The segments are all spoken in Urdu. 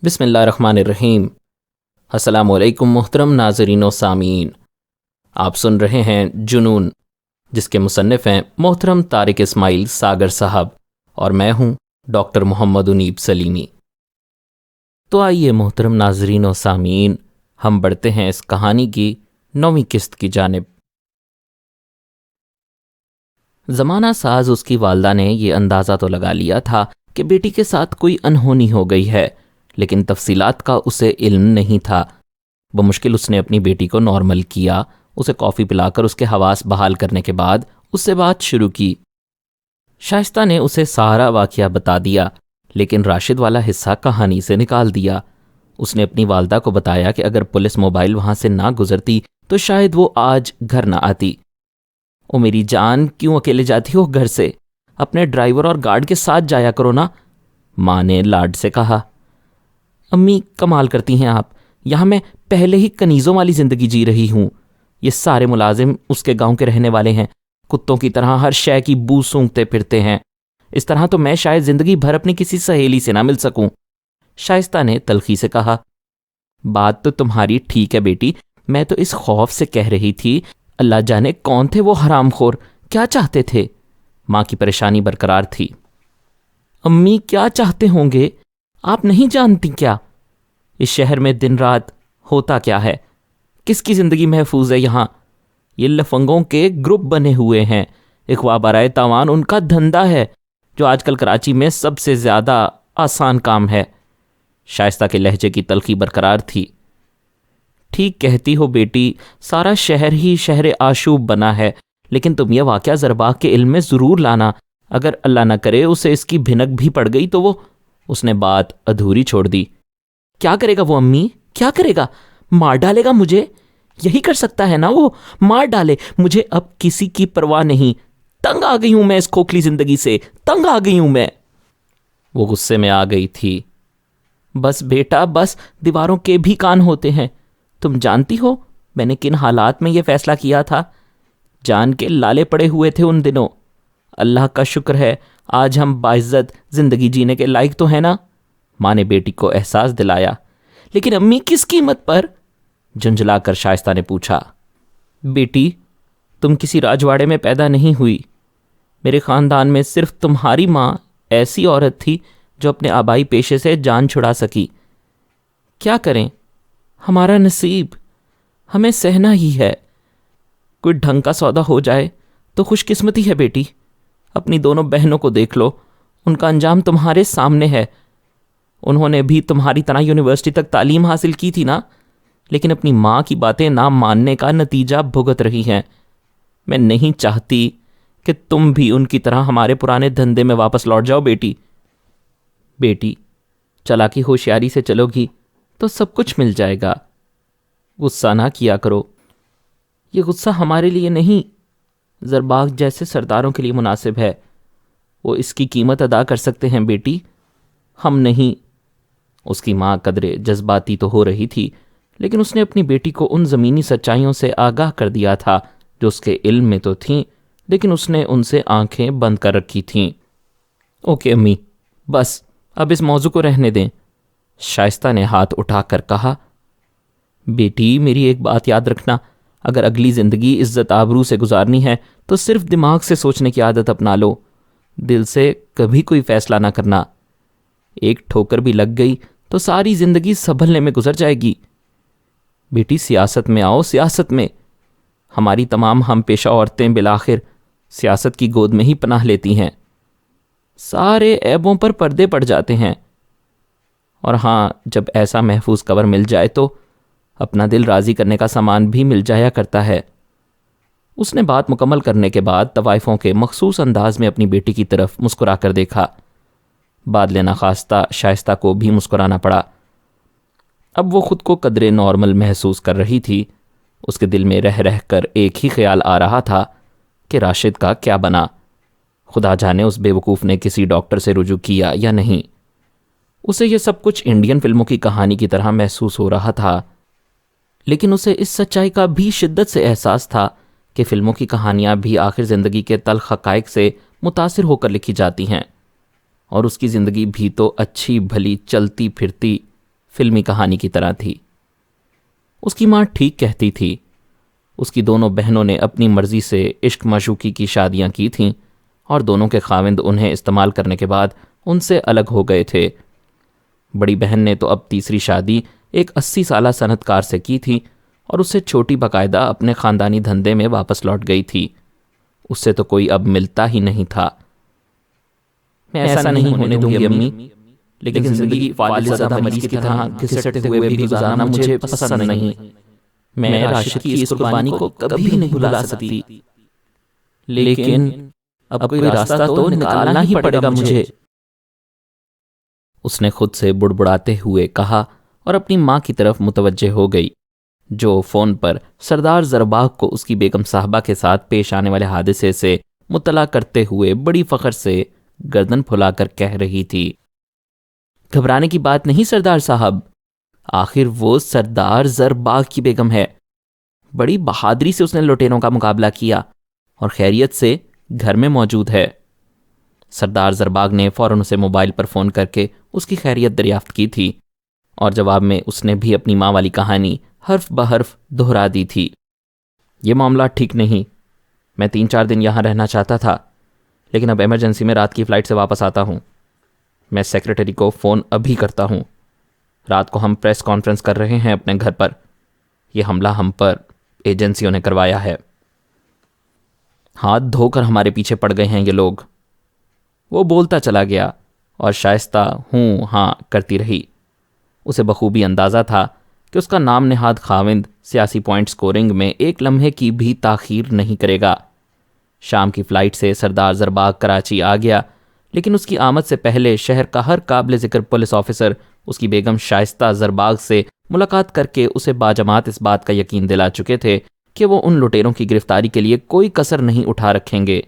بسم اللہ الرحمن الرحیم۔ السلام علیکم محترم ناظرین و سامعین، آپ سن رہے ہیں جنون، جس کے مصنف ہیں محترم طارق اسماعیل ساگر صاحب، اور میں ہوں ڈاکٹر محمد انیب سلیمی۔ تو آئیے محترم ناظرین و سامعین، ہم بڑھتے ہیں اس کہانی کی 9ویں قسط کی جانب۔ زمانہ ساز اس کی والدہ نے یہ اندازہ تو لگا لیا تھا کہ بیٹی کے ساتھ کوئی انہونی ہو گئی ہے، لیکن تفصیلات کا اسے علم نہیں تھا۔ بمشکل اس نے اپنی بیٹی کو نارمل کیا، اسے کافی پلا کر اس کے حواس بحال کرنے کے بعد اس سے بات شروع کی۔ شائستہ نے اسے سارا واقعہ بتا دیا، لیکن راشد والا حصہ کہانی سے نکال دیا۔ اس نے اپنی والدہ کو بتایا کہ اگر پولیس موبائل وہاں سے نہ گزرتی تو شاید وہ آج گھر نہ آتی۔ او میری جان، کیوں اکیلے جاتی ہو گھر سے؟ اپنے ڈرائیور اور گارڈ کے ساتھ جایا کرو نا، ماں نے لاڈ سے کہا۔ امی کمال کرتی ہیں آپ، یہاں میں پہلے ہی کنیزوں والی زندگی جی رہی ہوں۔ یہ سارے ملازم اس کے گاؤں کے رہنے والے ہیں، کتوں کی طرح ہر شے کی بو سونگتے پھرتے ہیں۔ اس طرح تو میں شاید زندگی بھر اپنی کسی سہیلی سے نہ مل سکوں، شائستہ نے تلخی سے کہا۔ بات تو تمہاری ٹھیک ہے بیٹی، میں تو اس خوف سے کہہ رہی تھی، اللہ جانے کون تھے وہ حرام خور، کیا چاہتے تھے؟ ماں کی پریشانی برقرار تھی۔ امی کیا چاہتے ہوں گے؟ آپ نہیں جانتی کیا؟ اس شہر میں دن رات ہوتا کیا ہے؟ کس کی زندگی محفوظ ہے یہاں؟ یہ لفنگوں کے گروپ بنے ہوئے ہیں، اغوا برائے تاوان ان کا دھندا ہے، جو آج کل کراچی میں سب سے زیادہ آسان کام ہے۔ شائستہ کے لہجے کی تلخی برقرار تھی۔ ٹھیک کہتی ہو بیٹی، سارا شہر ہی شہر آشوب بنا ہے، لیکن تم یہ واقعہ زرباغ کے علم میں ضرور لانا، اگر اللہ نہ کرے اسے اس کی بھنک بھی پڑ گئی تو وہ… اس نے بات ادھوری چھوڑ دی۔ کیا کرے گا وہ امی؟ کیا کرے گا؟ مار ڈالے گا مجھے؟ یہی کر سکتا ہے نا وہ، مار ڈالے مجھے، اب کسی کی پرواہ نہیں۔ تنگ آ گئی ہوں میں اس کھوکھلی زندگی سے، تنگ آ گئی ہوں میں۔ وہ غصے میں آ گئی تھی۔ بس بیٹا بس، دیواروں کے بھی کان ہوتے ہیں۔ تم جانتی ہو میں نے کن حالات میں یہ فیصلہ کیا تھا؟ جان کے لالے پڑے ہوئے تھے ان دنوں۔ اللہ کا شکر ہے آج ہم باعزت زندگی جینے کے لائق تو ہیں نا، ماں نے بیٹی کو احساس دلایا۔ لیکن امی کس قیمت پر؟ جھنجھلا کر شائستہ نے پوچھا۔ بیٹی تم کسی راجواڑے میں پیدا نہیں ہوئی، میرے خاندان میں صرف تمہاری ماں ایسی عورت تھی جو اپنے آبائی پیشے سے جان چھڑا سکی۔ کیا کریں، ہمارا نصیب، ہمیں سہنا ہی ہے۔ کوئی ڈھنگ کا سودا ہو جائے تو خوش قسمتی ہے بیٹی۔ اپنی دونوں بہنوں کو دیکھ لو، ان کا انجام تمہارے سامنے ہے۔ انہوں نے بھی تمہاری طرح یونیورسٹی تک تعلیم حاصل کی تھی نا، لیکن اپنی ماں کی باتیں نہ ماننے کا نتیجہ بھگت رہی ہیں۔ میں نہیں چاہتی کہ تم بھی ان کی طرح ہمارے پرانے دھندے میں واپس لوٹ جاؤ بیٹی۔ بیٹی چالاکی ہوشیاری سے چلو گی تو سب کچھ مل جائے گا، غصہ نہ کیا کرو۔ یہ غصہ ہمارے لیے نہیں، زرباغ جیسے سرداروں کے لیے مناسب ہے، وہ اس کی قیمت ادا کر سکتے ہیں بیٹی، ہم نہیں۔ اس کی ماں قدرے جذباتی تو ہو رہی تھی، لیکن اس نے اپنی بیٹی کو ان زمینی سچائیوں سے آگاہ کر دیا تھا جو اس کے علم میں تو تھیں، لیکن اس نے ان سے آنکھیں بند کر رکھی تھیں۔ اوکے امی، بس اب اس موضوع کو رہنے دیں، شائستہ نے ہاتھ اٹھا کر کہا۔ بیٹی میری ایک بات یاد رکھنا، اگر اگلی زندگی عزت آبرو سے گزارنی ہے تو صرف دماغ سے سوچنے کی عادت اپنا لو، دل سے کبھی کوئی فیصلہ نہ کرنا۔ ایک ٹھوکر بھی لگ گئی تو ساری زندگی سنبھلنے میں گزر جائے گی۔ بیٹی سیاست میں آؤ، سیاست میں۔ ہماری تمام ہم پیشہ عورتیں بالآخر سیاست کی گود میں ہی پناہ لیتی ہیں۔ سارے عیبوں پر پردے پڑ جاتے ہیں، اور ہاں جب ایسا محفوظ کور مل جائے تو اپنا دل راضی کرنے کا سامان بھی مل جایا کرتا ہے۔ اس نے بات مکمل کرنے کے بعد طوائفوں کے مخصوص انداز میں اپنی بیٹی کی طرف مسکرا کر دیکھا۔ بعد لینا خواستہ شائستہ کو بھی مسکرانا پڑا۔ اب وہ خود کو قدرے نارمل محسوس کر رہی تھی۔ اس کے دل میں رہ رہ کر ایک ہی خیال آ رہا تھا کہ راشد کا کیا بنا؟ خدا جانے اس بے وقوف نے کسی ڈاکٹر سے رجوع کیا یا نہیں۔ اسے یہ سب کچھ انڈین فلموں کی کہانی کی طرح محسوس ہو رہا تھا، لیکن اسے اس سچائی کا بھی شدت سے احساس تھا کہ فلموں کی کہانیاں بھی آخر زندگی کے تلخ حقائق سے متاثر ہو کر لکھی جاتی ہیں، اور اس کی زندگی بھی تو اچھی بھلی چلتی پھرتی فلمی کہانی کی طرح تھی۔ اس کی ماں ٹھیک کہتی تھی، اس کی دونوں بہنوں نے اپنی مرضی سے عشق معشوقی کی شادیاں کی تھیں اور دونوں کے خاوند انہیں استعمال کرنے کے بعد ان سے الگ ہو گئے تھے۔ بڑی بہن نے تو اب تیسری شادی ایک 80 سالہ صنعت کار سے کی تھی اور اس سے چھوٹی باقاعدہ اپنے خاندانی دھندے میں واپس لوٹ گئی تھی۔ اس سے تو کوئی اب ملتا ہی نہیں تھا۔ میں ایسا نہیں ہونے دوں گی امی، لیکن زندگی فالج زدہ مریض کی طرح گھسٹتے ہوئے بھی گزارنا مجھے پسند نہیں۔ میں راشد کی اس قربانی کو کبھی نہیں بھلا سکتی، لیکن اب کوئی راستہ تو نکالنا ہی پڑے گا مجھے، اس نے خود سے بڑبڑاتے ہوئے کہا اور اپنی ماں کی طرف متوجہ ہو گئی، جو فون پر سردار زرباغ کو اس کی بیگم صاحبہ کے ساتھ پیش آنے والے حادثے سے مطلع کرتے ہوئے بڑی فخر سے گردن پھلا کر کہہ رہی تھی، گھبرانے کی بات نہیں سردار صاحب، آخر وہ سردار زرباغ کی بیگم ہے۔ بڑی بہادری سے اس نے لٹیروں کا مقابلہ کیا اور خیریت سے گھر میں موجود ہے۔ سردار زرباغ نے فوراً اسے موبائل پر فون کر کے اس کی خیریت دریافت کی تھی اور جواب میں اس نے بھی اپنی ماں والی کہانی حرف بحرف دہرا دی تھی۔ یہ معاملہ ٹھیک نہیں، میں 3-4 دن یہاں رہنا چاہتا تھا، لیکن اب ایمرجنسی میں رات کی فلائٹ سے واپس آتا ہوں۔ میں سیکرٹری کو فون ابھی کرتا ہوں۔ رات کو ہم پریس کانفرنس کر رہے ہیں اپنے گھر پر۔ یہ حملہ ہم پر ایجنسیوں نے کروایا ہے۔ ہاتھ دھو کر ہمارے پیچھے پڑ گئے ہیں یہ لوگ۔ وہ بولتا چلا گیا اور شائستہ ہوں ہاں کرتی رہی۔ اسے بخوبی اندازہ تھا کہ اس کا نام نہاد خاوند سیاسی پوائنٹ سکورنگ میں ایک لمحے کی بھی تاخیر نہیں کرے گا۔ شام کی فلائٹ سے سردار زرباغ کراچی آ گیا، لیکن اس کی آمد سے پہلے شہر کا ہر قابل ذکر پولیس آفیسر اس کی بیگم شائستہ زرباغ سے ملاقات کر کے اسے باجماعت اس بات کا یقین دلا چکے تھے کہ وہ ان لٹیروں کی گرفتاری کے لیے کوئی کسر نہیں اٹھا رکھیں گے۔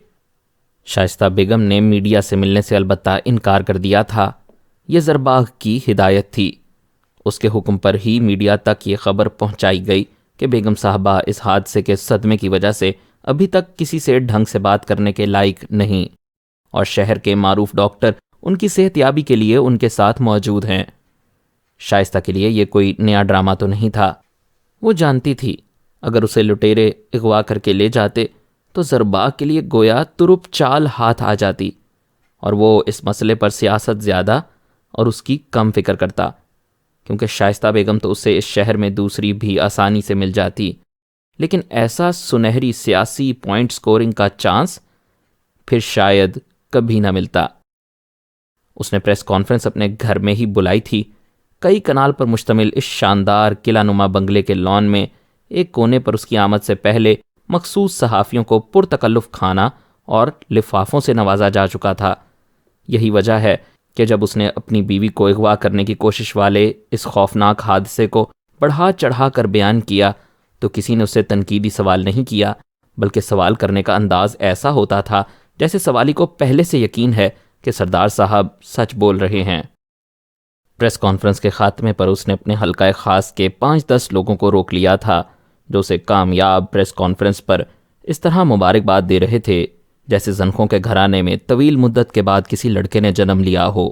شائستہ بیگم نے میڈیا سے ملنے سے البتہ انکار کر دیا تھا۔ یہ زرباغ کی ہدایت تھی۔ اس کے حکم پر ہی میڈیا تک یہ خبر پہنچائی گئی کہ بیگم صاحبہ اس حادثے کے صدمے کی وجہ سے ابھی تک کسی سے ڈھنگ سے بات کرنے کے لائق نہیں، اور شہر کے معروف ڈاکٹر ان کی صحت یابی کے لیے ان کے ساتھ موجود ہیں۔ شائستہ کے لیے یہ کوئی نیا ڈرامہ تو نہیں تھا۔ وہ جانتی تھی اگر اسے لٹیرے اغوا کر کے لے جاتے تو زرباغ کے لیے گویا ترپ چال ہاتھ آ جاتی، اور وہ اس مسئلے پر سیاست زیادہ اور اس کی کم فکر کرتا، کیونکہ شائستہ بیگم تو اسے اس شہر میں دوسری بھی آسانی سے مل جاتی، لیکن ایسا سنہری سیاسی پوائنٹ سکورنگ کا چانس پھر شاید کبھی نہ ملتا۔ اس نے پریس کانفرنس اپنے گھر میں ہی بلائی تھی۔ کئی کنال پر مشتمل اس شاندار قلعہ نما بنگلے کے لان میں ایک کونے پر اس کی آمد سے پہلے مخصوص صحافیوں کو پرتکلف کھانا اور لفافوں سے نوازا جا چکا تھا۔ یہی وجہ ہے کہ جب اس نے اپنی بیوی کو اغوا کرنے کی کوشش والے اس خوفناک حادثے کو بڑھا چڑھا کر بیان کیا تو کسی نے اس سے تنقیدی سوال نہیں کیا، بلکہ سوال کرنے کا انداز ایسا ہوتا تھا جیسے سوالی کو پہلے سے یقین ہے کہ سردار صاحب سچ بول رہے ہیں۔ پریس کانفرنس کے خاتمے پر اس نے اپنے حلقہ خاص کے 5-10 لوگوں کو روک لیا تھا جو اسے کامیاب پریس کانفرنس پر اس طرح مبارکباد دے رہے تھے جیسے زنخوں کے گھرانے میں طویل مدت کے بعد کسی لڑکے نے جنم لیا ہو۔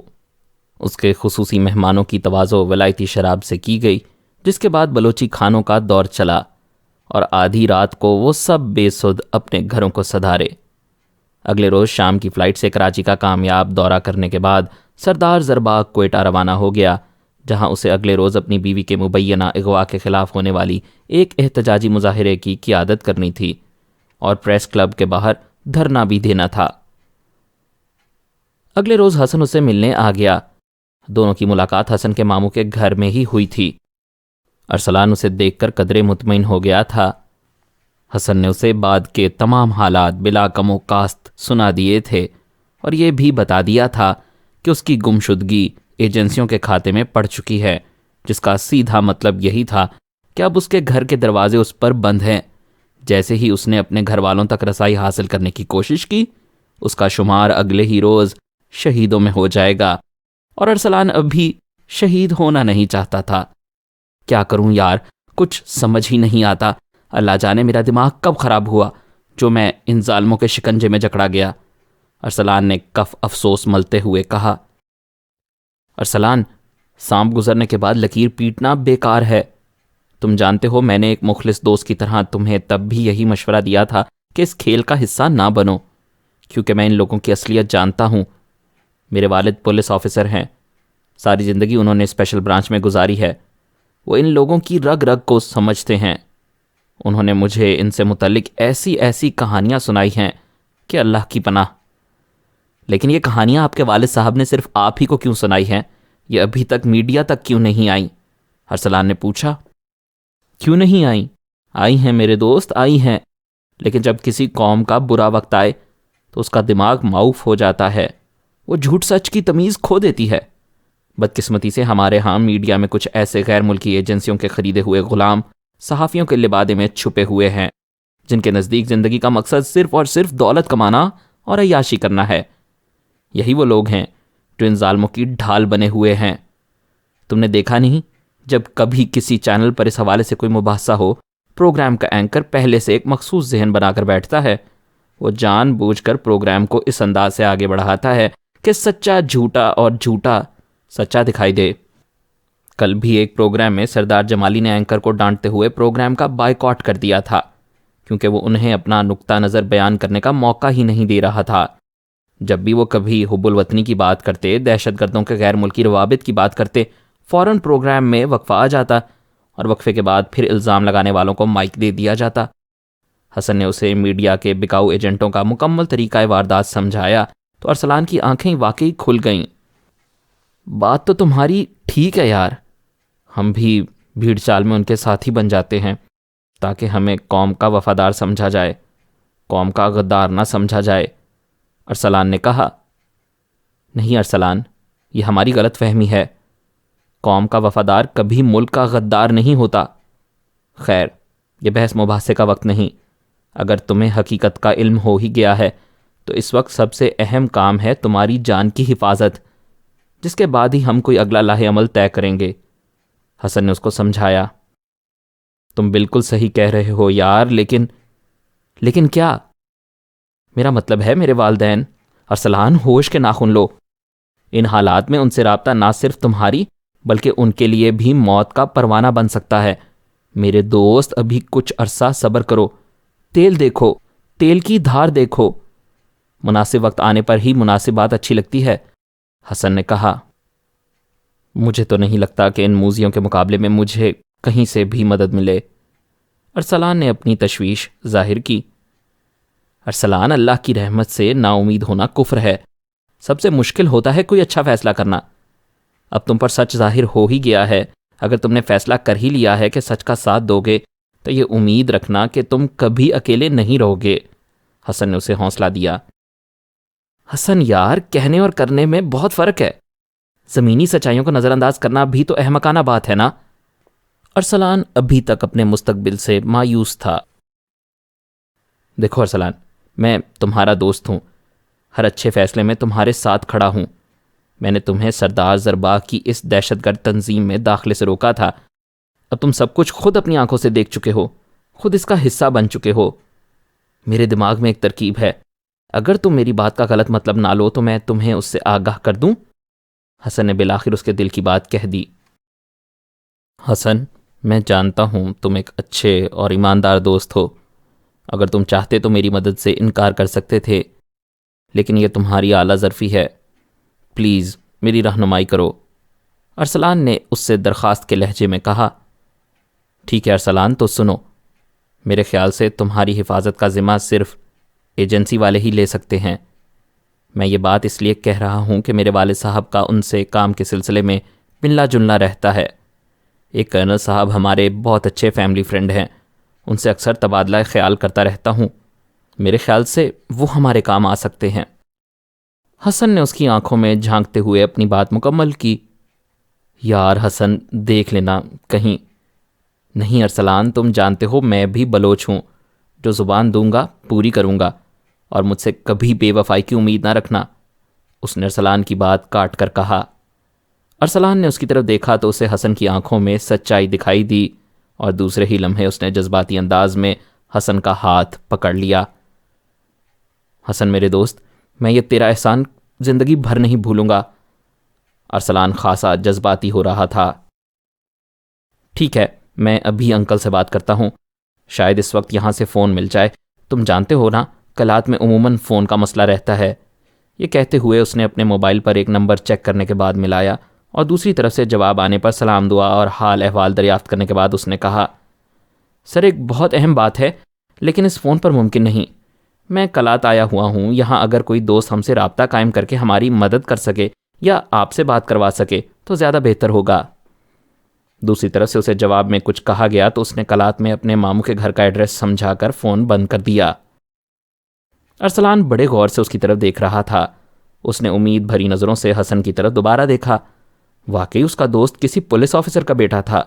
اس کے خصوصی مہمانوں کی تواضع ولایتی شراب سے کی گئی، جس کے بعد بلوچی کھانوں کا دور چلا اور آدھی رات کو وہ سب بے سدھ اپنے گھروں کو سدھارے۔ اگلے روز شام کی فلائٹ سے کراچی کا کامیاب دورہ کرنے کے بعد سردار زرباغ کوئٹہ روانہ ہو گیا، جہاں اسے اگلے روز اپنی بیوی کے مبینہ اغوا کے خلاف ہونے والی ایک احتجاجی مظاہرے کی قیادت کرنی تھی اور پریس کلب کے باہر دھرنا بھی دینا تھا۔ اگلے روز حسن اسے ملنے آ گیا۔ دونوں کی ملاقات حسن کے ماموں کے گھر میں ہی ہوئی تھی۔ ارسلان اسے دیکھ کر قدرے مطمئن ہو گیا تھا۔ حسن نے اسے بعد کے تمام حالات بلا کم و کاست سنا دیے تھے اور یہ بھی بتا دیا تھا کہ اس کی گمشدگی ایجنسیوں کے کھاتے میں پڑ چکی ہے، جس کا سیدھا مطلب یہی تھا کہ اب اس کے گھر کے دروازے اس پر بند ہیں۔ جیسے ہی اس نے اپنے گھر والوں تک رسائی حاصل کرنے کی کوشش کی، اس کا شمار اگلے ہی روز شہیدوں میں ہو جائے گا، اور ارسلان اب بھی شہید ہونا نہیں چاہتا تھا۔ کیا کروں یار، کچھ سمجھ ہی نہیں آتا۔ اللہ جانے میرا دماغ کب خراب ہوا جو میں ان ظالموں کے شکنجے میں جکڑا گیا۔ ارسلان نے کف افسوس ملتے ہوئے کہا۔ ارسلان، سانپ گزرنے کے بعد لکیر پیٹنا بیکار ہے. تم جانتے ہو میں نے ایک مخلص دوست کی طرح تمہیں تب بھی یہی مشورہ دیا تھا کہ اس کھیل کا حصہ نہ بنو، کیونکہ میں ان لوگوں کی اصلیت جانتا ہوں. میرے والد پولیس آفیسر ہیں، ساری زندگی انہوں نے اسپیشل برانچ میں گزاری ہے. وہ ان لوگوں کی رگ رگ کو سمجھتے ہیں. انہوں نے مجھے ان سے متعلق ایسی ایسی کہانیاں سنائی ہیں کہ اللہ کی پناہ. لیکن یہ کہانیاں آپ کے والد صاحب نے صرف آپ ہی کو کیوں سنائی ہیں؟ یہ ابھی تک میڈیا تک کیوں نہیں آئیں؟ ارسلان نے پوچھا. کیوں نہیں آئیں؟ آئی ہیں میرے دوست، آئی ہیں. لیکن جب کسی قوم کا برا وقت آئے تو اس کا دماغ معوف ہو جاتا ہے، وہ جھوٹ سچ کی تمیز کھو دیتی ہے. بدقسمتی سے ہمارے ہاں میڈیا میں کچھ ایسے غیر ملکی ایجنسیوں کے خریدے ہوئے غلام صحافیوں کے لبادے میں چھپے ہوئے ہیں، جن کے نزدیک زندگی کا مقصد صرف اور صرف دولت کمانا اور عیاشی کرنا ہے. یہی وہ لوگ ہیں جو ان ظالموں کی ڈھال بنے ہوئے ہیں. تم نے دیکھا نہیں، جب کبھی کسی چینل پر اس حوالے سے کوئی مباحثہ ہو، پروگرام کا اینکر پہلے سے ایک مخصوص ذہن بنا کر بیٹھتا ہے. وہ جان بوجھ کر پروگرام کو اس انداز سے آگے بڑھاتا ہے کہ سچا جھوٹا اور جھوٹا سچا دکھائی دے. کل بھی ایک پروگرام میں سردار جمالی نے اینکر کو ڈانٹتے ہوئے پروگرام کا بائیکاٹ کر دیا تھا، کیونکہ وہ انہیں اپنا نقطہ نظر بیان کرنے کا موقع ہی نہیں دے رہا تھا. جب بھی وہ کبھی حب الوطنی کی بات کرتے، دہشت گردوں کے غیر ملکی روابط کی بات کرتے، فوراً پروگرام میں وقفہ آ جاتا اور وقفے کے بعد پھر الزام لگانے والوں کو مائک دے دیا جاتا. حسن نے اسے میڈیا کے بکاؤ ایجنٹوں کا مکمل طریقہ واردات سمجھایا تو ارسلان کی آنکھیں واقعی کھل گئیں. بات تو تمہاری ٹھیک ہے یار، ہم بھی بھیڑ چال میں ان کے ساتھی بن جاتے ہیں تاکہ ہمیں قوم کا وفادار سمجھا جائے، قوم کا غدار نہ سمجھا جائے. ارسلان نے کہا. نہیں ارسلان، یہ ہماری غلط فہمی ہے. قوم کا وفادار کبھی ملک کا غدار نہیں ہوتا. خیر، یہ بحث مباحثے کا وقت نہیں. اگر تمہیں حقیقت کا علم ہو ہی گیا ہے تو اس وقت سب سے اہم کام ہے تمہاری جان کی حفاظت، جس کے بعد ہی ہم کوئی اگلا لاہ عمل طے کریں گے. حسن نے اس کو سمجھایا. تم بالکل صحیح کہہ رہے ہو یار، لیکن کیا؟ میرا مطلب ہے میرے والدین. ارسلان، ہوش کے ناخن لو. ان حالات میں ان سے رابطہ نہ صرف تمہاری بلکہ ان کے لیے بھی موت کا پروانہ بن سکتا ہے. میرے دوست، ابھی کچھ عرصہ صبر کرو. تیل دیکھو، تیل کی دھار دیکھو. مناسب وقت آنے پر ہی مناسب بات اچھی لگتی ہے. حسن نے کہا. مجھے تو نہیں لگتا کہ ان موذیوں کے مقابلے میں مجھے کہیں سے بھی مدد ملے. ارسلان نے اپنی تشویش ظاہر کی. ارسلان، اللہ کی رحمت سے نا امید ہونا کفر ہے. سب سے مشکل ہوتا ہے کوئی اچھا فیصلہ کرنا. اب تم پر سچ ظاہر ہو ہی گیا ہے. اگر تم نے فیصلہ کر ہی لیا ہے کہ سچ کا ساتھ دو گے تو یہ امید رکھنا کہ تم کبھی اکیلے نہیں رہو گے. حسن نے اسے حوصلہ دیا. حسن یار، کہنے اور کرنے میں بہت فرق ہے. زمینی سچائیوں کو نظر انداز کرنا بھی تو احمقانہ بات ہے نا. ارسلان ابھی تک اپنے مستقبل سے مایوس تھا. دیکھو ارسلان، میں تمہارا دوست ہوں، ہر اچھے فیصلے میں تمہارے ساتھ کھڑا ہوں. میں نے تمہیں سردار زرباہ کی اس دہشت گرد تنظیم میں داخلے سے روکا تھا. اب تم سب کچھ خود اپنی آنکھوں سے دیکھ چکے ہو، خود اس کا حصہ بن چکے ہو. میرے دماغ میں ایک ترکیب ہے، اگر تم میری بات کا غلط مطلب نہ لو تو میں تمہیں اس سے آگاہ کر دوں. حسن نے بالآخر اس کے دل کی بات کہہ دی. حسن، میں جانتا ہوں تم ایک اچھے اور ایماندار دوست ہو. اگر تم چاہتے تو میری مدد سے انکار کر سکتے تھے، لیکن یہ تمہاری اعلیٰ ظرفی ہے. پلیز میری رہنمائی کرو. ارسلان نے اس سے درخواست کے لہجے میں کہا. ٹھیک ہے ارسلان، تو سنو. میرے خیال سے تمہاری حفاظت کا ذمہ صرف ایجنسی والے ہی لے سکتے ہیں. میں یہ بات اس لیے کہہ رہا ہوں کہ میرے والد صاحب کا ان سے کام کے سلسلے میں ملنا جلنا رہتا ہے. ایک کرنل صاحب ہمارے بہت اچھے فیملی فرینڈ ہیں، ان سے اکثر تبادلہ خیال کرتا رہتا ہوں. میرے خیال سے وہ ہمارے کام آ سکتے ہیں. حسن نے اس کی آنکھوں میں جھانکتے ہوئے اپنی بات مکمل کی. یار حسن، دیکھ لینا کہیں. نہیں ارسلان، تم جانتے ہو میں بھی بلوچ ہوں. جو زبان دوں گا پوری کروں گا، اور مجھ سے کبھی بے وفائی کی امید نہ رکھنا. اس نے ارسلان کی بات کاٹ کر کہا. ارسلان نے اس کی طرف دیکھا تو اسے حسن کی آنکھوں میں سچائی دکھائی دی، اور دوسرے ہی لمحے اس نے جذباتی انداز میں حسن کا ہاتھ پکڑ لیا. حسن میرے دوست، میں یہ تیرا احسان زندگی بھر نہیں بھولوں گا. ارسلان خاصا جذباتی ہو رہا تھا۔ ٹھیک ہے، میں ابھی انکل سے بات کرتا ہوں، شاید اس وقت یہاں سے فون مل جائے، تم جانتے ہو نا کلات میں عموماً فون کا مسئلہ رہتا ہے۔ یہ کہتے ہوئے اس نے اپنے موبائل پر ایک نمبر چیک کرنے کے بعد ملایا اور دوسری طرف سے جواب آنے پر سلام دعا اور حال احوال دریافت کرنے کے بعد اس نے کہا، سر ایک بہت اہم بات ہے لیکن اس فون پر ممکن نہیں۔ میں کلات آیا ہوا ہوں یہاں، اگر کوئی دوست ہم سے رابطہ قائم کر کے ہماری مدد کر سکے یا آپ سے بات کروا سکے تو زیادہ بہتر ہوگا۔ دوسری طرف سے اسے جواب میں کچھ کہا گیا تو اس نے کلات میں اپنے ماموں کے گھر کا ایڈریس سمجھا کر فون بند کر دیا۔ ارسلان بڑے غور سے اس کی طرف دیکھ رہا تھا۔ اس نے امید بھری نظروں سے حسن کی طرف دوبارہ دیکھا۔ واقعی اس کا دوست کسی پولیس آفیسر کا بیٹا تھا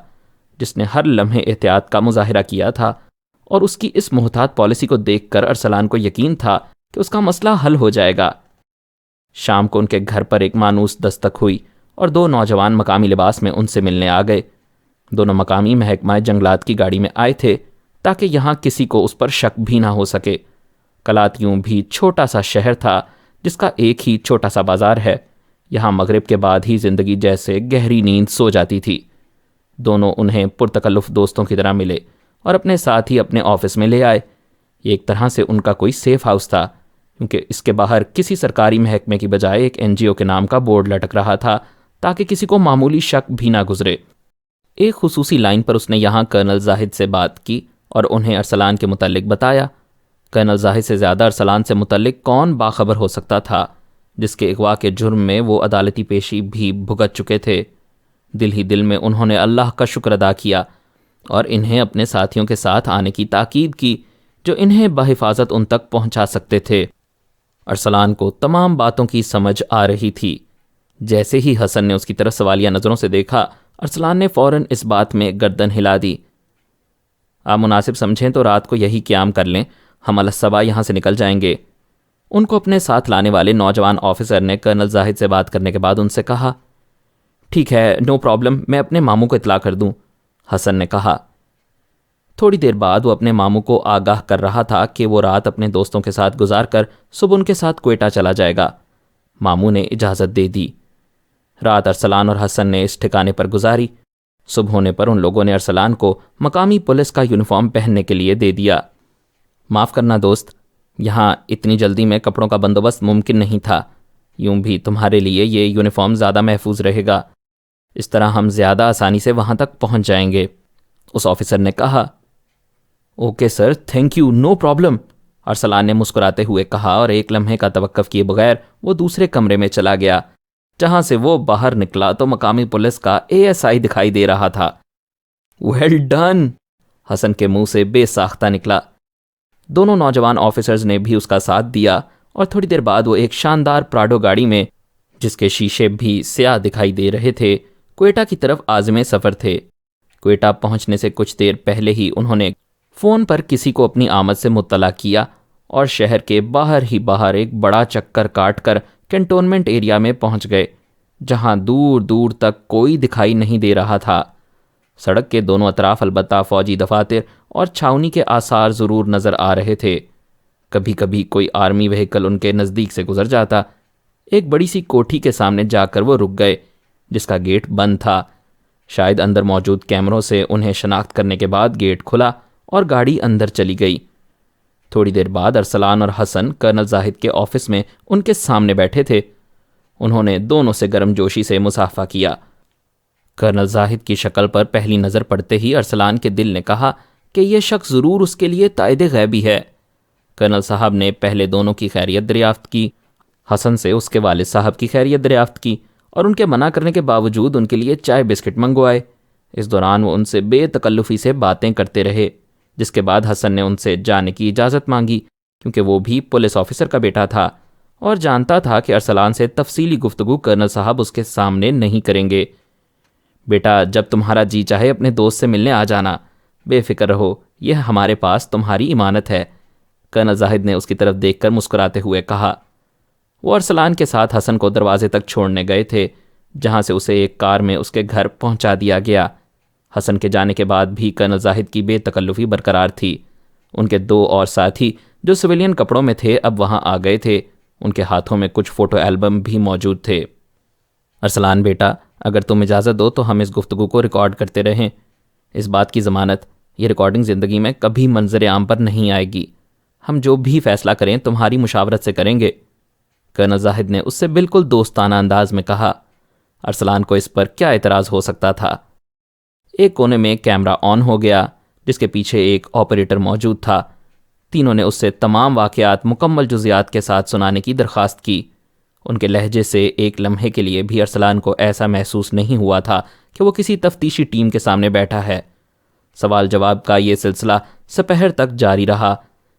جس نے ہر لمحے احتیاط کا مظاہرہ کیا تھا، اور اس کی اس محتاط پالیسی کو دیکھ کر ارسلان کو یقین تھا کہ اس کا مسئلہ حل ہو جائے گا۔ شام کو ان کے گھر پر ایک مانوس دستک ہوئی اور دو نوجوان مقامی لباس میں ان سے ملنے آ گئے۔ دونوں مقامی محکمہ جنگلات کی گاڑی میں آئے تھے تاکہ یہاں کسی کو اس پر شک بھی نہ ہو سکے۔ کلات یوں بھی چھوٹا سا شہر تھا جس کا ایک ہی چھوٹا سا بازار ہے۔ یہاں مغرب کے بعد ہی زندگی جیسے گہری نیند سو جاتی تھی۔ دونوں انہیں پرتکلف دوستوں کی طرح ملے اور اپنے ساتھ ہی اپنے آفس میں لے آئے۔ یہ ایک طرح سے ان کا کوئی سیف ہاؤس تھا، کیونکہ اس کے باہر کسی سرکاری محکمے کی بجائے ایک NGO کے نام کا بورڈ لٹک رہا تھا تاکہ کسی کو معمولی شک بھی نہ گزرے۔ ایک خصوصی لائن پر اس نے یہاں کرنل زاہد سے بات کی اور انہیں ارسلان کے متعلق بتایا۔ کرنل زاہد سے زیادہ ارسلان سے متعلق کون باخبر ہو سکتا تھا، جس کے اغوا کے جرم میں وہ عدالتی پیشی بھی بھگت چکے تھے۔ دل ہی دل میں انہوں نے اللہ کا شکر ادا کیا اور انہیں اپنے ساتھیوں کے ساتھ آنے کی تاکید کی جو انہیں بحفاظت ان تک پہنچا سکتے تھے۔ ارسلان کو تمام باتوں کی سمجھ آ رہی تھی۔ جیسے ہی حسن نے اس کی طرف سوالیہ نظروں سے دیکھا، ارسلان نے فوراً اس بات میں گردن ہلا دی۔ آپ مناسب سمجھیں تو رات کو یہی قیام کر لیں، ہم الصبح یہاں سے نکل جائیں گے۔ ان کو اپنے ساتھ لانے والے نوجوان آفیسر نے کرنل زاہد سے بات کرنے کے بعد ان سے کہا، ٹھیک ہے، نو پرابلم، میں اپنے ماموں کو اطلاع کر دوں، حسن نے کہا۔ تھوڑی دیر بعد وہ اپنے ماموں کو آگاہ کر رہا تھا کہ وہ رات اپنے دوستوں کے ساتھ گزار کر صبح ان کے ساتھ کوئٹہ چلا جائے گا۔ ماموں نے اجازت دے دی۔ رات ارسلان اور حسن نے اس ٹھکانے پر گزاری۔ صبح ہونے پر ان لوگوں نے ارسلان کو مقامی پولیس کا یونیفارم پہننے کے لیے دے دیا۔ معاف کرنا دوست، یہاں اتنی جلدی میں کپڑوں کا بندوبست ممکن نہیں تھا، یوں بھی تمہارے لیے یہ یونیفارم زیادہ محفوظ رہے گا، اس طرح ہم زیادہ آسانی سے وہاں تک پہنچ جائیں گے، اس آفیسر نے کہا۔ Okay sir, thank you, no problem, Arsalan نے مسکراتے ہوئے کہا اور ایک لمحے کا توقف کیے بغیر وہ دوسرے کمرے میں چلا گیا۔ جہاں سے وہ باہر نکلا تو مقامی پولیس کا ASI دکھائی دے رہا تھا۔ ویل ڈن، حسن کے منہ سے بے ساختہ نکلا۔ دونوں نوجوان آفیسرز نے بھی اس کا ساتھ دیا اور تھوڑی دیر بعد وہ ایک شاندار پراڈو گاڑی میں، جس کے شیشے بھی سیاہ دکھائی دے رہے تھے، کوئٹہ کی طرف عازم سفر تھے۔ کوئٹہ پہنچنے سے کچھ دیر پہلے ہی انہوں نے فون پر کسی کو اپنی آمد سے مطلع کیا اور شہر کے باہر ہی باہر ایک بڑا چکر کاٹ کر کنٹونمنٹ ایریا میں پہنچ گئے، جہاں دور دور تک کوئی دکھائی نہیں دے رہا تھا۔ سڑک کے دونوں اطراف البتہ فوجی دفاتر اور چھاؤنی کے آثار ضرور نظر آ رہے تھے۔ کبھی کبھی کوئی آرمی وہیکل ان کے نزدیک سے گزر جاتا۔ ایک بڑی سی کوٹھی کے سامنے جا کر وہ رک گئے، جس کا گیٹ بند تھا۔ شاید اندر موجود کیمروں سے انہیں شناخت کرنے کے بعد گیٹ کھلا اور گاڑی اندر چلی گئی۔ تھوڑی دیر بعد ارسلان اور حسن کرنل زاہد کے آفس میں ان کے سامنے بیٹھے تھے۔ انہوں نے دونوں سے گرم جوشی سے مصافحہ کیا۔ کرنل زاہد کی شکل پر پہلی نظر پڑتے ہی ارسلان کے دل نے کہا کہ یہ شخص ضرور اس کے لیے تائید غیبی ہے۔ کرنل صاحب نے پہلے دونوں کی خیریت دریافت کی، حسن سے اس کے والد صاحب کی خیریت دریافت کی اور ان کے منع کرنے کے باوجود ان کے لیے چائے بسکٹ منگوائے۔ اس دوران وہ ان سے بے تکلفی سے باتیں کرتے رہے، جس کے بعد حسن نے ان سے جانے کی اجازت مانگی، کیونکہ وہ بھی پولیس آفیسر کا بیٹا تھا اور جانتا تھا کہ ارسلان سے تفصیلی گفتگو کرنل صاحب اس کے سامنے نہیں کریں گے۔ بیٹا، جب تمہارا جی چاہے اپنے دوست سے ملنے آ جانا، بے فکر رہو، یہ ہمارے پاس تمہاری امانت ہے، کرنل زاہد نے اس کی طرف دیکھ کر مسکراتے ہوئے کہا۔ وہ ارسلان کے ساتھ حسن کو دروازے تک چھوڑنے گئے تھے، جہاں سے اسے ایک کار میں اس کے گھر پہنچا دیا گیا۔ حسن کے جانے کے بعد بھی کرنل زاہد کی بے تکلفی برقرار تھی۔ ان کے دو اور ساتھی جو سویلین کپڑوں میں تھے اب وہاں آ گئے تھے۔ ان کے ہاتھوں میں کچھ فوٹو البم بھی موجود تھے۔ ارسلان بیٹا، اگر تم اجازت دو تو ہم اس گفتگو کو ریکارڈ کرتے رہیں۔ اس بات کی ضمانت، یہ ریکارڈنگ زندگی میں کبھی منظر عام پر نہیں آئے گی۔ ہم جو بھی فیصلہ کریں تمہاری مشاورت سے کریں گے۔ کرنل زاہد نے اس سے بالکل دوستانہ انداز میں کہا۔ ارسلان کو اس پر کیا اعتراض ہو سکتا تھا؟ ایک کونے میں کیمرہ آن ہو گیا جس کے پیچھے ایک آپریٹر موجود تھا۔ تینوں نے اس سے تمام واقعات مکمل جزیات کے ساتھ سنانے کی درخواست کی۔ ان کے لہجے سے ایک لمحے کے لیے بھی ارسلان کو ایسا محسوس نہیں ہوا تھا کہ وہ کسی تفتیشی ٹیم کے سامنے بیٹھا ہے۔ سوال جواب کا یہ سلسلہ سپہر تک جاری رہا۔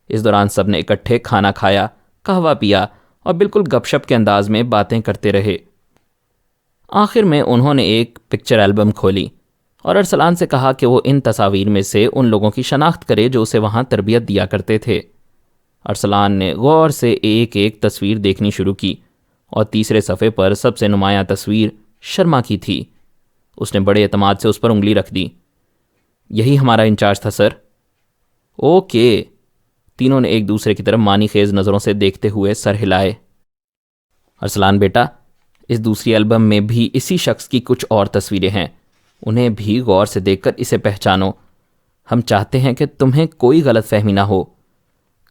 اس دوران سب نے اکٹھے کھانا کھایا، قہوہ پیا اور بالکل گپ شپ کے انداز میں باتیں کرتے رہے۔ آخر میں انہوں نے ایک پکچر البم کھولی اور ارسلان سے کہا کہ وہ ان تصاویر میں سے ان لوگوں کی شناخت کرے جو اسے وہاں تربیت دیا کرتے تھے۔ ارسلان نے غور سے ایک ایک تصویر دیکھنی شروع کی اور تیسرے صفحے پر سب سے نمایاں تصویر شرما کی تھی۔ اس نے بڑے اعتماد سے اس پر انگلی رکھ دی۔ یہی ہمارا انچارج تھا سر۔ اوکے۔ تینوں نے ایک دوسرے کی طرف معنی خیز نظروں سے دیکھتے ہوئے سر ہلائے۔ ارسلان بیٹا، اس دوسری البم میں بھی اسی شخص کی کچھ اور تصویریں ہیں، انہیں بھی غور سے دیکھ کر اسے پہچانو۔ ہم چاہتے ہیں کہ تمہیں کوئی غلط فہمی نہ ہو۔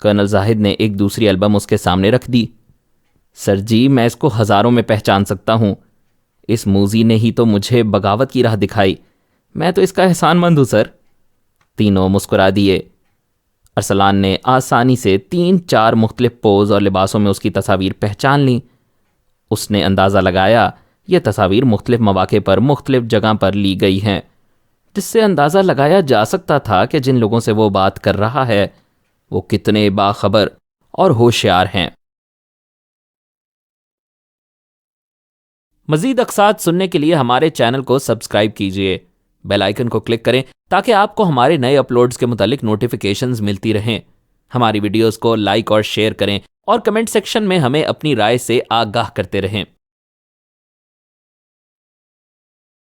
کرنل زاہد نے ایک دوسری البم اس کے سامنے رکھ دی۔ سر جی، میں اس کو ہزاروں میں پہچان سکتا ہوں۔ اس موذی نے ہی تو مجھے بغاوت کی راہ دکھائی، میں تو اس کا احسان مند ہوں سر۔ تینوں مسکرا دیے۔ ارسلان نے آسانی سے 3-4 مختلف پوز اور لباسوں میں اس کی تصاویر پہچان لیں۔ اس نے اندازہ لگایا یہ تصاویر مختلف مواقع پر مختلف جگہ پر لی گئی ہیں، جس سے اندازہ لگایا جا سکتا تھا کہ جن لوگوں سے وہ بات کر رہا ہے وہ کتنے باخبر اور ہوشیار ہیں۔ مزید اقساط سننے کے لیے ہمارے چینل کو سبسکرائب کیجیے، بیل آئیکن کو کلک کریں تاکہ آپ کو ہمارے نئے اپلوڈز کے متعلق نوٹیفیکیشنز ملتی رہیں۔ ہماری ویڈیوز کو لائک اور شیئر کریں اور کمنٹ سیکشن میں ہمیں اپنی رائے سے آگاہ کرتے رہیں۔